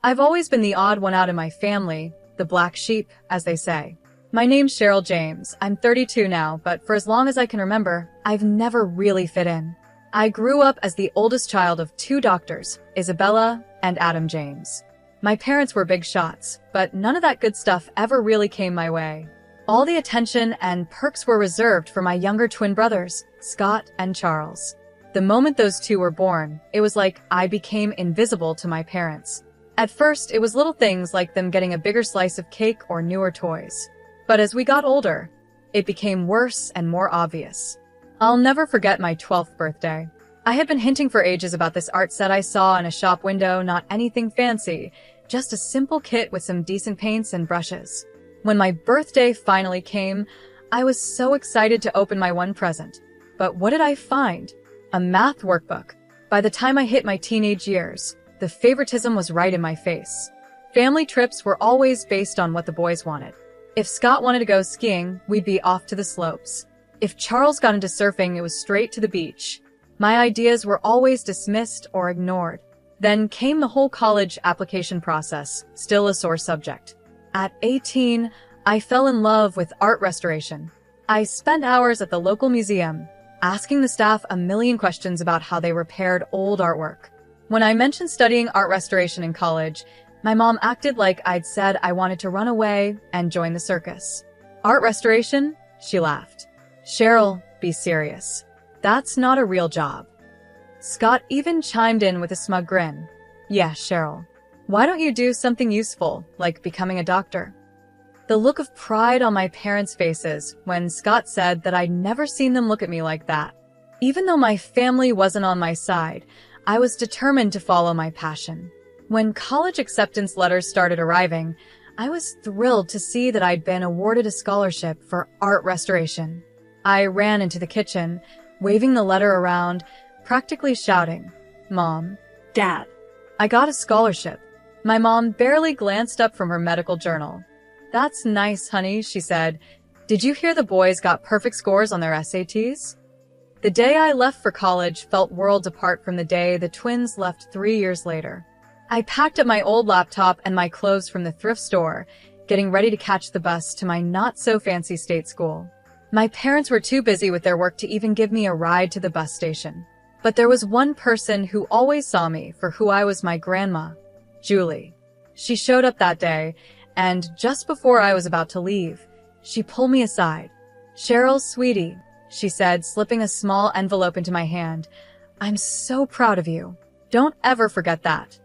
I've always been the odd one out in my family, the black sheep, as they say. My name's Cheryl James. I'm 32 now, but for as long as I can remember, I've never really fit in. I grew up as the oldest child of two doctors, Isabella and Adam James. My parents were big shots, but none of that good stuff ever really came my way. All the attention and perks were reserved for my younger twin brothers, Scott and Charles. The moment those two were born, it was like I became invisible to my parents. At first, it was little things like them getting a bigger slice of cake or newer toys. But as we got older, it became worse and more obvious. I'll never forget my 12th birthday. I had been hinting for ages about this art set I saw in a shop window, not anything fancy, just a simple kit with some decent paints and brushes. When my birthday finally came, I was so excited to open my one present. But what did I find? A math workbook. By the time I hit my teenage years, the favoritism was right in my face. Family trips were always based on what the boys wanted. If Scott wanted to go skiing, we'd be off to the slopes. If Charles got into surfing, it was straight to the beach. My ideas were always dismissed or ignored. Then came the whole college application process, still a sore subject. At 18, I fell in love with art restoration. I spent hours at the local museum, asking the staff a million questions about how they repaired old artwork. When I mentioned studying art restoration in college, my mom acted like I'd said I wanted to run away and join the circus. Art restoration? She laughed. Cheryl, be serious. That's not a real job. Scott even chimed in with a smug grin. Yeah, Cheryl. Why don't you do something useful, like becoming a doctor? The look of pride on my parents' faces when Scott said that I'd never seen them look at me like that. Even though my family wasn't on my side, I was determined to follow my passion. When college acceptance letters started arriving, I was thrilled to see that I'd been awarded a scholarship for art restoration. I ran into the kitchen, waving the letter around, practically shouting, Mom, Dad, I got a scholarship. My mom barely glanced up from her medical journal. That's nice, honey, she said. Did you hear the boys got perfect scores on their SATs? The day I left for college felt worlds apart from the day the twins left 3 years later. I packed up my old laptop and my clothes from the thrift store, getting ready to catch the bus to my not-so-fancy state school. My parents were too busy with their work to even give me a ride to the bus station. But there was one person who always saw me for who I was, my grandma, Julie. She showed up that day, and just before I was about to leave, she pulled me aside. Cheryl, sweetie, she said, slipping a small envelope into my hand. I'm so proud of you. Don't ever forget that.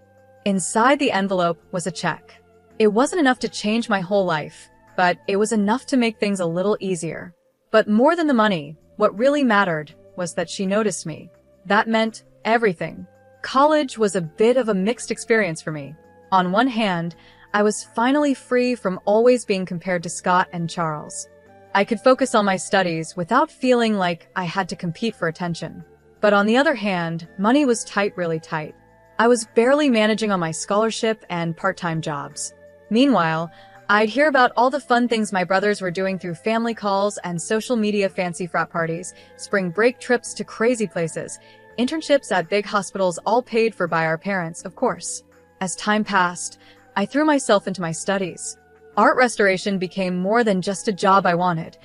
Inside the envelope was a check. It wasn't enough to change my whole life, but it was enough to make things a little easier. But more than the money, what really mattered was that she noticed me. That meant everything. College was a bit of a mixed experience for me. On one hand, I was finally free from always being compared to Scott and Charles. I could focus on my studies without feeling like I had to compete for attention. But on the other hand, money was tight, really tight. I was barely managing on my scholarship and part-time jobs. Meanwhile, I'd hear about all the fun things my brothers were doing through family calls and social media, fancy frat parties, spring break trips to crazy places, internships at big hospitals, all paid for by our parents, of course. As time passed, I threw myself into my studies. Art restoration became more than just a job I wanted.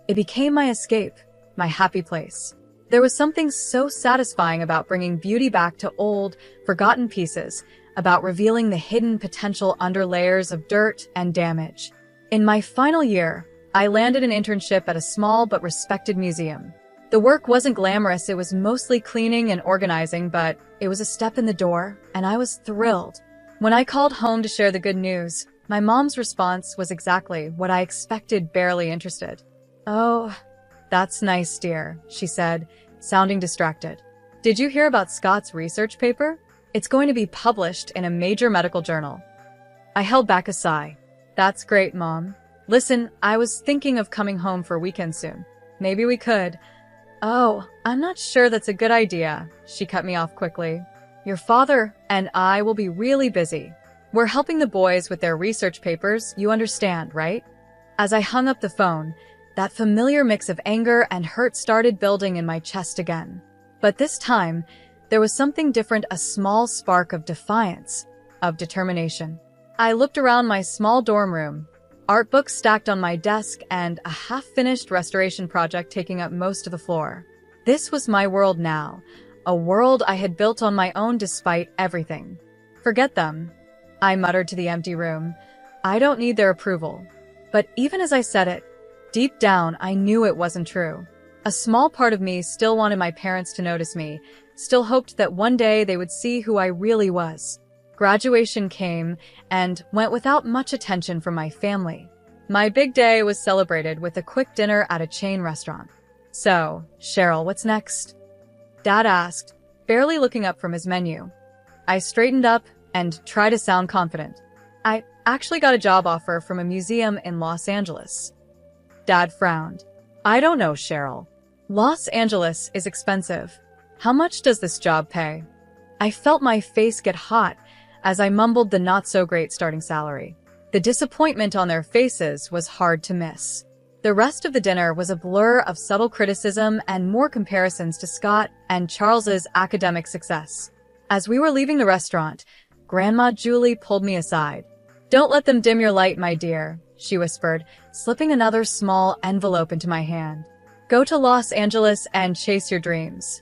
It became my escape, my happy place. There was something so satisfying about bringing beauty back to old, forgotten pieces, about revealing the hidden potential under layers of dirt and damage. In my final year, I landed an internship at a small but respected museum. The work wasn't glamorous, it was mostly cleaning and organizing, but it was a step in the door, and I was thrilled. When I called home to share the good news, my mom's response was exactly what I expected, barely interested. Oh, that's nice, dear, she said, sounding distracted. Did you hear about Scott's research paper? It's going to be published in a major medical journal. I held back a sigh. That's great, Mom. Listen, I was thinking of coming home for a weekend soon. Maybe we could. Oh, I'm not sure that's a good idea, she cut me off quickly. Your father and I will be really busy. We're helping the boys with their research papers, you understand, right? As I hung up the phone, that familiar mix of anger and hurt started building in my chest again. But this time, there was something different, a small spark of defiance, of determination. I looked around my small dorm room, art books stacked on my desk and a half-finished restoration project taking up most of the floor. This was my world now, a world I had built on my own despite everything. Forget them, I muttered to the empty room. I don't need their approval. But even as I said it, deep down I knew it wasn't true. A small part of me still wanted my parents to notice me, still hoped that one day they would see who I really was. Graduation came and went without much attention from my family. My big day was celebrated with a quick dinner at a chain restaurant. So, Cheryl, what's next? Dad asked, barely looking up from his menu. I straightened up and tried to sound confident. I actually got a job offer from a museum in Los Angeles. Dad frowned. I don't know, Cheryl. Los Angeles is expensive. How much does this job pay? I felt my face get hot as I mumbled the not-so-great starting salary. The disappointment on their faces was hard to miss. The rest of the dinner was a blur of subtle criticism and more comparisons to Scott and Charles's academic success. As we were leaving the restaurant, Grandma Julie pulled me aside. Don't let them dim your light, my dear, she whispered, slipping another small envelope into my hand. Go to Los Angeles and chase your dreams.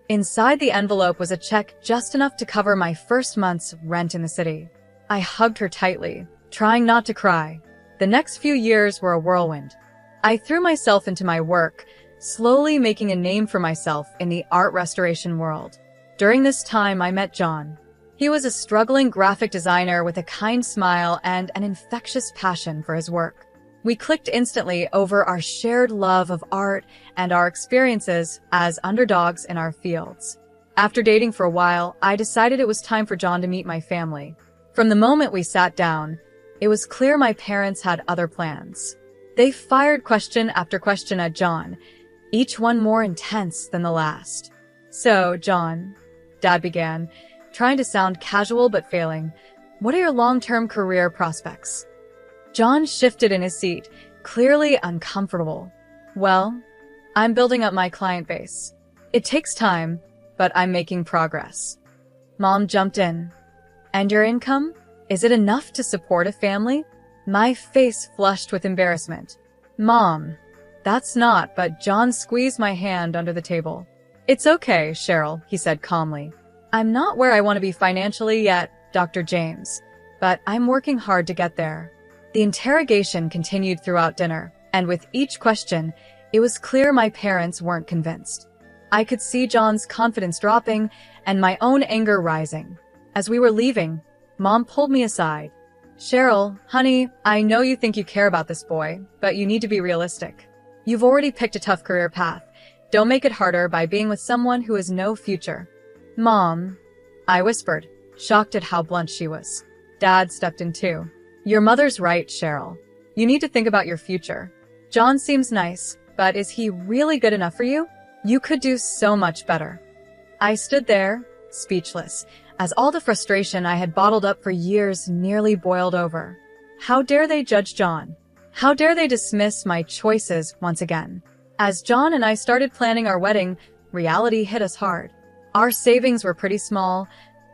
Inside the envelope was a check just enough to cover my first month's rent in the city. I hugged her tightly, trying not to cry. The next few years were a whirlwind. I threw myself into my work, slowly making a name for myself in the art restoration world. During this time, I met John. He was a struggling graphic designer with a kind smile and an infectious passion for his work. We clicked instantly over our shared love of art and our experiences as underdogs in our fields. After dating for a while, I decided it was time for John to meet my family. From the moment we sat down, it was clear my parents had other plans. They fired question after question at John, each one more intense than the last. So, John, Dad began, trying to sound casual but failing, what are your long-term career prospects? John shifted in his seat, clearly uncomfortable. Well, I'm building up my client base. It takes time, but I'm making progress. Mom jumped in. And your income? Is it enough to support a family? My face flushed with embarrassment. Mom, that's not, but John squeezed my hand under the table. It's okay, Cheryl, he said calmly. I'm not where I want to be financially yet, Dr. James, but I'm working hard to get there. The interrogation continued throughout dinner, and with each question, it was clear my parents weren't convinced. I could see John's confidence dropping and my own anger rising. As we were leaving, Mom pulled me aside. Cheryl, honey, I know you think you care about this boy, but you need to be realistic. You've already picked a tough career path. Don't make it harder by being with someone who has no future. Mom, I whispered, shocked at how blunt she was. Dad stepped in too. Your mother's right, Cheryl. You need to think about your future. John seems nice, but is he really good enough for you? You could do so much better. I stood there, speechless, as all the frustration I had bottled up for years nearly boiled over. How dare they judge John? How dare they dismiss my choices once again? As John and I started planning our wedding, reality hit us hard. Our savings were pretty small,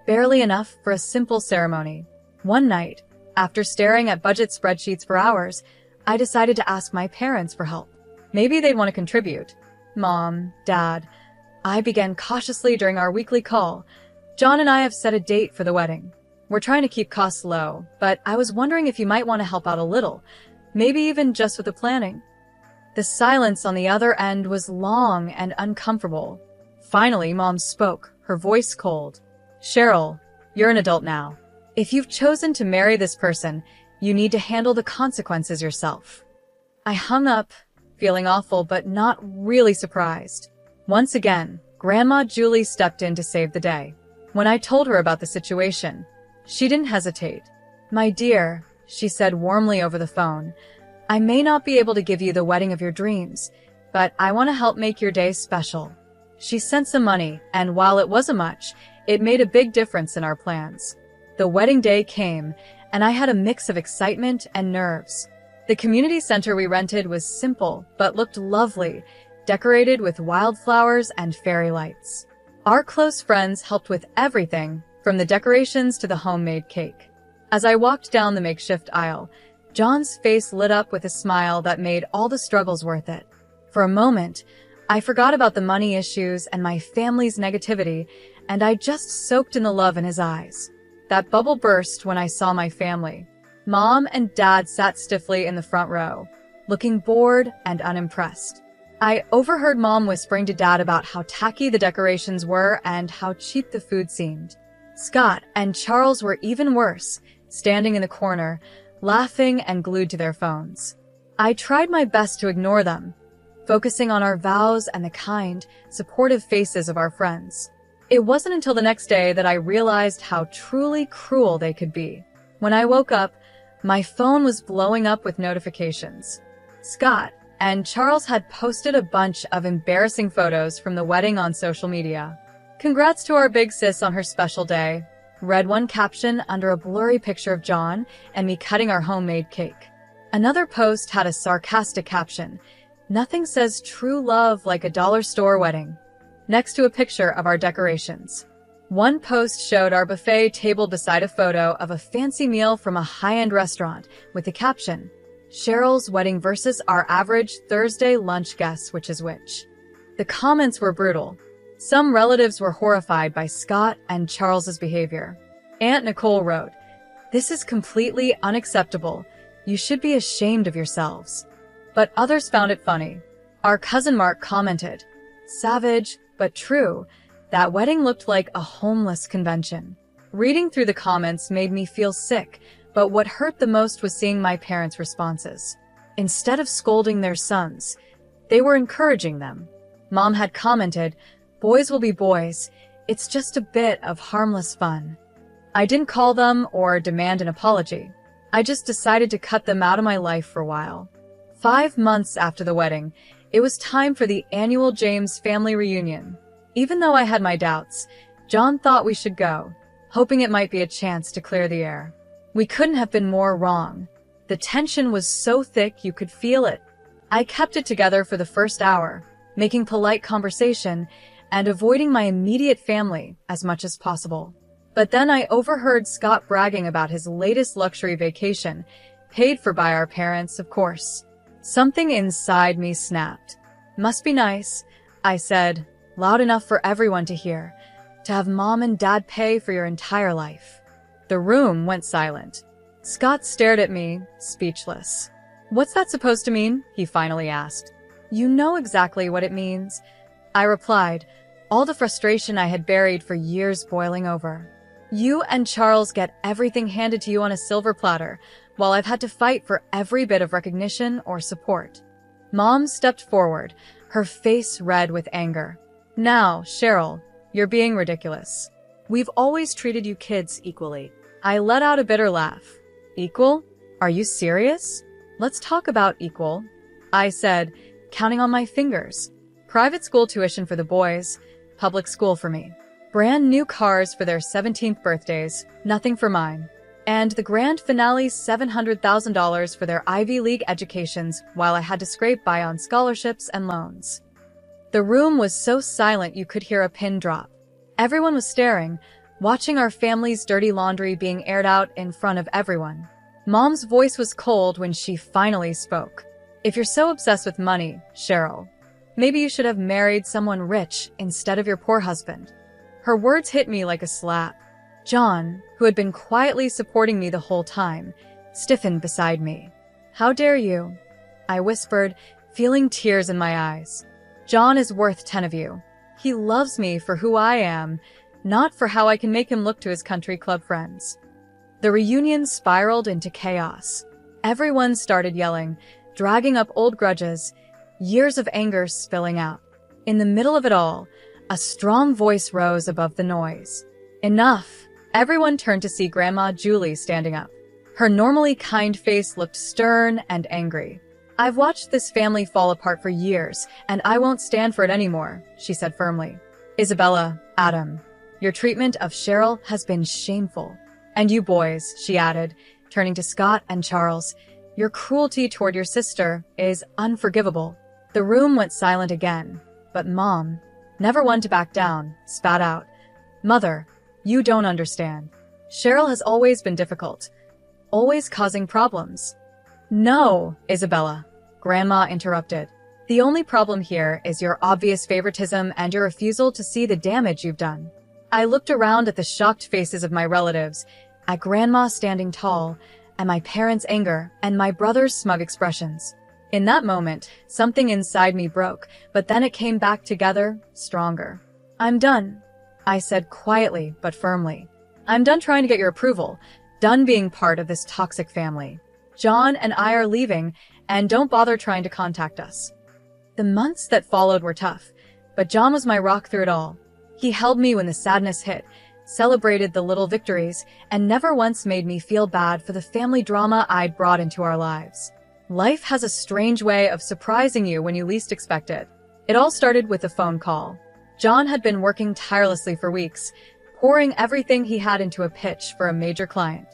barely enough for a simple ceremony. One night, after staring at budget spreadsheets for hours, I decided to ask my parents for help. Maybe they'd want to contribute. Mom, Dad, I began cautiously during our weekly call. John and I have set a date for the wedding. We're trying to keep costs low, but I was wondering if you might want to help out a little, maybe even just with the planning. The silence on the other end was long and uncomfortable. Finally, Mom spoke, her voice cold. Cheryl, you're an adult now. If you've chosen to marry this person, you need to handle the consequences yourself. I hung up, feeling awful but not really surprised. Once again, Grandma Julie stepped in to save the day. When I told her about the situation, she didn't hesitate. My dear, she said warmly over the phone, I may not be able to give you the wedding of your dreams, but I want to help make your day special. She sent some money, and while it wasn't much, it made a big difference in our plans. The wedding day came, and I had a mix of excitement and nerves. The community center we rented was simple, but looked lovely, decorated with wildflowers and fairy lights. Our close friends helped with everything, from the decorations to the homemade cake. As I walked down the makeshift aisle, John's face lit up with a smile that made all the struggles worth it. For a moment, I forgot about the money issues and my family's negativity, and I just soaked in the love in his eyes. That bubble burst when I saw my family. Mom and Dad sat stiffly in the front row, looking bored and unimpressed. I overheard Mom whispering to Dad about how tacky the decorations were and how cheap the food seemed. Scott and Charles were even worse, standing in the corner, laughing and glued to their phones. I tried my best to ignore them, focusing on our vows and the kind, supportive faces of our friends. It wasn't until the next day that I realized how truly cruel they could be. When I woke up, my phone was blowing up with notifications. Scott and Charles had posted a bunch of embarrassing photos from the wedding on social media. "Congrats to our big sis on her special day," read one caption under a blurry picture of John and me cutting our homemade cake. Another post had a sarcastic caption, "Nothing says true love like a dollar store wedding," next to a picture of our decorations. One post showed our buffet table beside a photo of a fancy meal from a high-end restaurant with the caption, "Cheryl's wedding versus our average Thursday lunch guess which is which." The comments were brutal. Some relatives were horrified by Scott and Charles's behavior. Aunt Nicole wrote, "This is completely unacceptable. You should be ashamed of yourselves." But others found it funny. Our cousin Mark commented, "Savage, but true. That wedding looked like a homeless convention." Reading through the comments made me feel sick, but what hurt the most was seeing my parents' responses. Instead of scolding their sons, they were encouraging them. Mom had commented, "Boys will be boys. It's just a bit of harmless fun." I didn't call them or demand an apology. I just decided to cut them out of my life for a while. 5 months after the wedding, it was time for the annual James family reunion. Even though I had my doubts, John thought we should go, hoping it might be a chance to clear the air. We couldn't have been more wrong. The tension was so thick you could feel it. I kept it together for the first hour, making polite conversation and avoiding my immediate family as much as possible. But then I overheard Scott bragging about his latest luxury vacation, paid for by our parents, of course. Something inside me snapped. "Must be nice," I said, loud enough for everyone to hear, "to have Mom and Dad pay for your entire life." The room went silent. Scott stared at me, speechless. "What's that supposed to mean?" he finally asked. "You know exactly what it means," I replied, all the frustration I had buried for years boiling over. "You and Charles get everything handed to you on a silver platter, while I've had to fight for every bit of recognition or support." Mom stepped forward, her face red with anger. "Now, Cheryl, you're being ridiculous. We've always treated you kids equally." I let out a bitter laugh. "Equal? Are you serious? Let's talk about equal," I said, counting on my fingers. Private school tuition for the boys, public school for me. Brand new cars for their 17th birthdays, nothing for mine. And the grand finale $700,000 for their Ivy League educations while I had to scrape by on scholarships and loans. The room was so silent you could hear a pin drop. Everyone was staring, watching our family's dirty laundry being aired out in front of everyone. Mom's voice was cold when she finally spoke. "If you're so obsessed with money, Cheryl, maybe you should have married someone rich instead of your poor husband." Her words hit me like a slap. John, who had been quietly supporting me the whole time, stiffened beside me. "How dare you?" I whispered, feeling tears in my eyes. "John is worth 10 of you. He loves me for who I am, not for how I can make him look to his country club friends." The reunion spiraled into chaos. Everyone started yelling, dragging up old grudges, years of anger spilling out. In the middle of it all, a strong voice rose above the noise. "Enough!" Everyone turned to see Grandma Julie standing up. Her normally kind face looked stern and angry. "I've watched this family fall apart for years, and I won't stand for it anymore," she said firmly. "Isabella, Adam, your treatment of Cheryl has been shameful. And you boys," she added, turning to Scott and Charles, "your cruelty toward your sister is unforgivable." The room went silent again, but Mom, never one to back down, spat out, "Mother, You don't understand. Cheryl has always been difficult, always causing problems. No, Isabella, Grandma interrupted. The only problem here is your obvious favoritism and your refusal to see the damage you've done. I looked around at the shocked faces of my relatives, at Grandma standing tall, and my parents' anger, and my brother's smug expressions. In that moment, something inside me broke, but then it came back together, stronger. I'm done, I said quietly but firmly. I'm done trying to get your approval, done being part of this toxic family. John and I are leaving, and don't bother trying to contact us. The months that followed were tough, but John was my rock through it all. He held me when the sadness hit, celebrated the little victories, and never once made me feel bad for the family drama I'd brought into our lives. Life has a strange way of surprising you when you least expect it. It all started with a phone call. John had been working tirelessly for weeks, pouring everything he had into a pitch for a major client.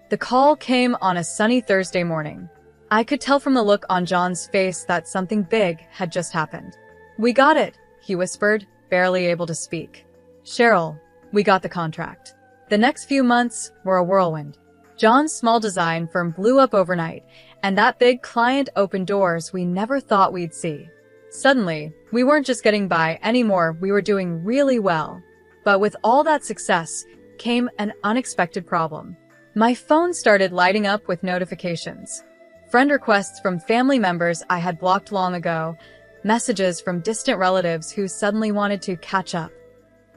The call came on a sunny Thursday morning. I could tell from the look on John's face that something big had just happened. "We got it," he whispered, barely able to speak. "Cheryl, we got the contract." The next few months were a whirlwind. John's small design firm blew up overnight, and that big client opened doors we never thought we'd see. Suddenly, we weren't just getting by anymore, we were doing really well. But with all that success came an unexpected problem. My phone started lighting up with notifications. Friend requests from family members I had blocked long ago, messages from distant relatives who suddenly wanted to catch up.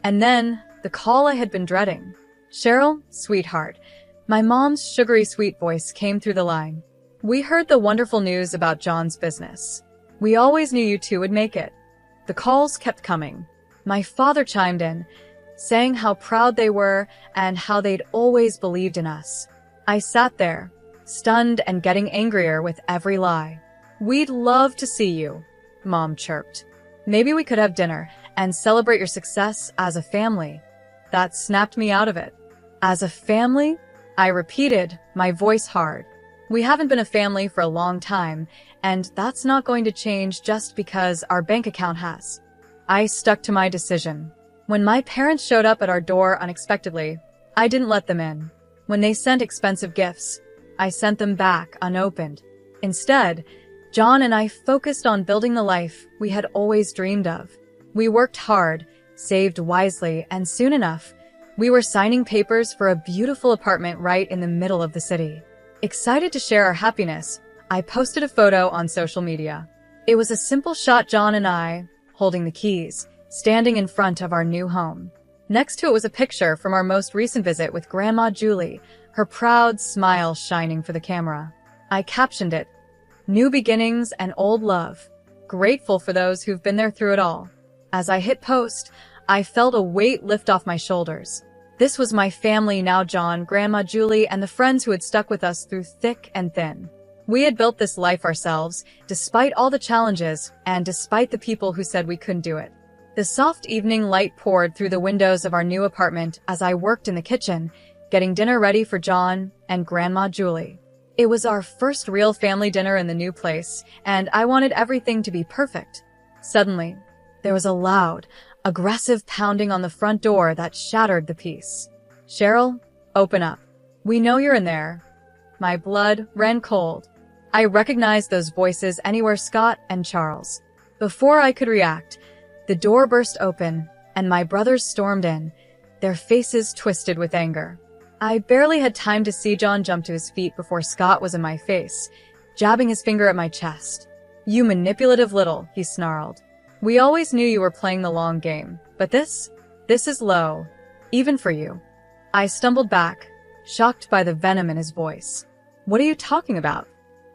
And then, the call I had been dreading. "Cheryl, sweetheart," my mom's sugary sweet voice came through the line. "We heard the wonderful news about John's business. We always knew you two would make it." The calls kept coming. My father chimed in, saying how proud they were and how they'd always believed in us. I sat there, stunned and getting angrier with every lie. "We'd love to see you," Mom chirped. "Maybe we could have dinner and celebrate your success as a family." That snapped me out of it. "As a family?" I repeated, my voice hard. "We haven't been a family for a long time, and that's not going to change just because our bank account has." I stuck to my decision. When my parents showed up at our door unexpectedly, I didn't let them in. When they sent expensive gifts, I sent them back unopened. Instead, John and I focused on building the life we had always dreamed of. We worked hard, saved wisely, and soon enough, we were signing papers for a beautiful apartment right in the middle of the city. Excited to share our happiness, I posted a photo on social media. It was a simple shot, John and I, holding the keys, standing in front of our new home. Next to it was a picture from our most recent visit with Grandma Julie, her proud smile shining for the camera. I captioned it, "New beginnings and old love. Grateful for those who've been there through it all." As I hit post, I felt a weight lift off my shoulders. This was my family now, John, Grandma Julie, and the friends who had stuck with us through thick and thin. We had built this life ourselves, despite all the challenges, and despite the people who said we couldn't do it. The soft evening light poured through the windows of our new apartment as I worked in the kitchen, getting dinner ready for John and Grandma Julie. It was our first real family dinner in the new place, and I wanted everything to be perfect. Suddenly, there was a loud, aggressive pounding on the front door that shattered the peace. "Cheryl, open up. We know you're in there." My blood ran cold. I recognized those voices anywhere, Scott and Charles. Before I could react, the door burst open, and my brothers stormed in, their faces twisted with anger. I barely had time to see John jump to his feet before Scott was in my face, jabbing his finger at my chest. "You manipulative little," he snarled. "We always knew you were playing the long game, but this is low, even for you." I stumbled back, shocked by the venom in his voice. "What are you talking about?"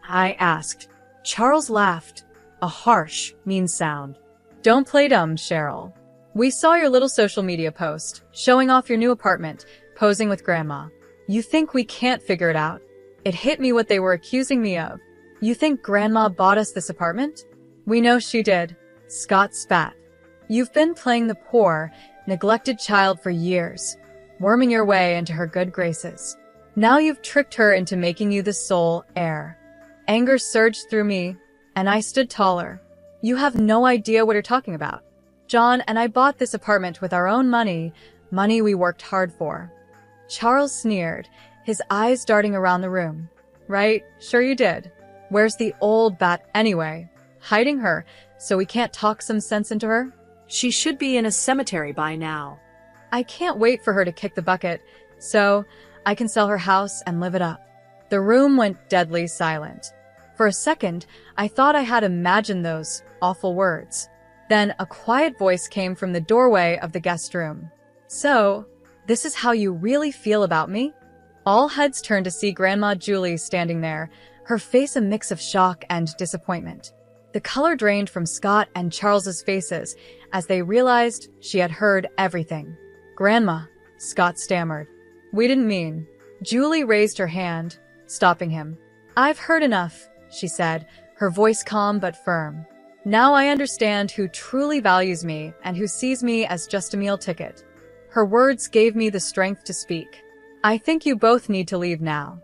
I asked. Charles laughed, a harsh, mean sound. "Don't play dumb, Cheryl. We saw your little social media post, showing off your new apartment, posing with Grandma. You think we can't figure it out?" It hit me what they were accusing me of. "You think Grandma bought us this apartment?" "We know she did," Scott spat. "You've been playing the poor, neglected child for years, worming your way into her good graces. Now you've tricked her into making you the sole heir." Anger surged through me, and I stood taller. "You have no idea what you're talking about. John and I bought this apartment with our own money, money we worked hard for. Charles sneered, his eyes darting around the room. Right, sure you did. Where's the old bat anyway? Hiding her, so we can't talk some sense into her? She should be in a cemetery by now. I can't wait for her to kick the bucket, so I can sell her house and live it up. The room went deadly silent. For a second, I thought I had imagined those awful words. Then a quiet voice came from the doorway of the guest room. So, this is how you really feel about me? All heads turned to see Grandma Julie standing there, her face a mix of shock and disappointment. The color drained from Scott and Charles's faces as they realized she had heard everything. Grandma, Scott stammered. We didn't mean. Julie raised her hand, stopping him. I've heard enough, she said, her voice calm but firm. Now I understand who truly values me and who sees me as just a meal ticket. Her words gave me the strength to speak. I think you both need to leave now.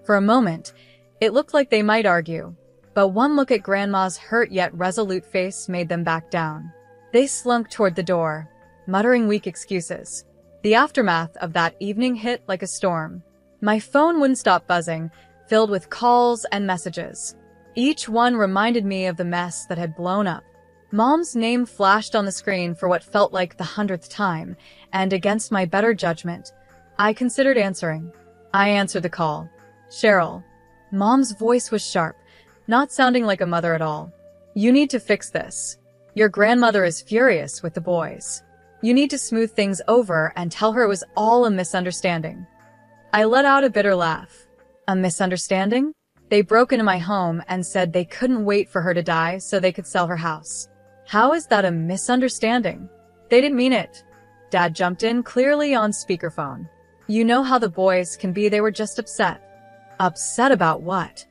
For a moment, it looked like they might argue, but one look at Grandma's hurt yet resolute face made them back down. They slunk toward the door, muttering weak excuses. The aftermath of that evening hit like a storm. My phone wouldn't stop buzzing, filled with calls and messages. Each one reminded me of the mess that had blown up. Mom's name flashed on the screen for what felt like the 100th time, and against my better judgment, I considered answering. I answered the call. Cheryl. Mom's voice was sharp, not sounding like a mother at all. You need to fix this. Your grandmother is furious with the boys. You need to smooth things over and tell her it was all a misunderstanding. I let out a bitter laugh. A misunderstanding? They broke into my home and said they couldn't wait for her to die so they could sell her house. How is that a misunderstanding? They didn't mean it. Dad jumped in, clearly on speakerphone. You know how the boys can be, they were just upset. Upset about what?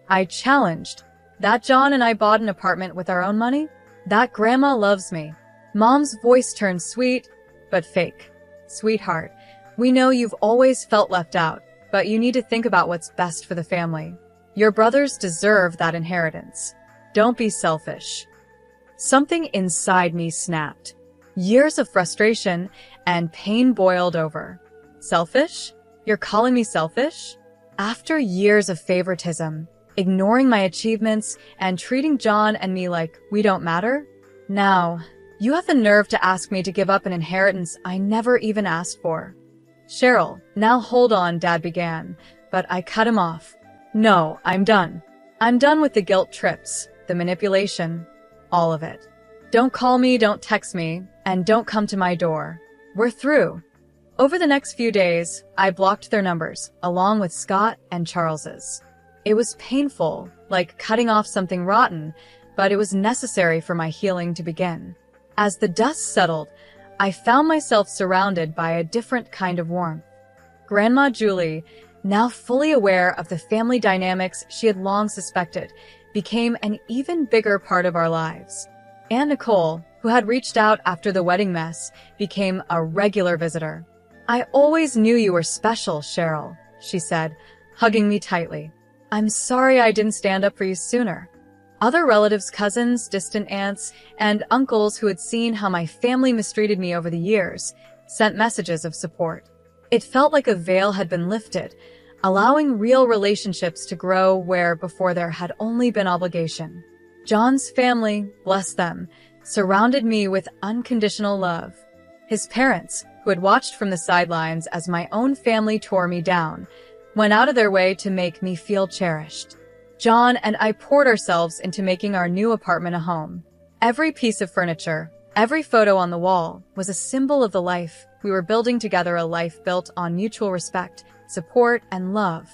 I challenged. That John and I bought an apartment with our own money? That Grandma loves me. Mom's voice turned sweet, but fake. Sweetheart, we know you've always felt left out, but you need to think about what's best for the family. Your brothers deserve that inheritance. Don't be selfish. Something inside me snapped. Years of frustration and pain boiled over. Selfish? You're calling me selfish? After years of favoritism, ignoring my achievements, and treating John and me like we don't matter? Now, you have the nerve to ask me to give up an inheritance I never even asked for. Cheryl, now hold on, Dad began, but I cut him off. No, I'm done. I'm done with the guilt trips, the manipulation, all of it. Don't call me, don't text me, and don't come to my door. We're through. Over the next few days, I blocked their numbers, along with Scott and Charles's. It was painful, like cutting off something rotten, but it was necessary for my healing to begin. As the dust settled, I found myself surrounded by a different kind of warmth. Grandma Julie, now fully aware of the family dynamics she had long suspected, became an even bigger part of our lives. Aunt Nicole, who had reached out after the wedding mess, became a regular visitor. I always knew you were special, Cheryl, she said, hugging me tightly. I'm sorry I didn't stand up for you sooner. Other relatives, cousins, distant aunts, and uncles who had seen how my family mistreated me over the years sent messages of support. It felt like a veil had been lifted, allowing real relationships to grow where before there had only been obligation. John's family, bless them, surrounded me with unconditional love. His parents, who had watched from the sidelines as my own family tore me down, went out of their way to make me feel cherished. John and I poured ourselves into making our new apartment a home. Every piece of furniture, every photo on the wall was a symbol of the life we were building together, a life built on mutual respect, support, and love.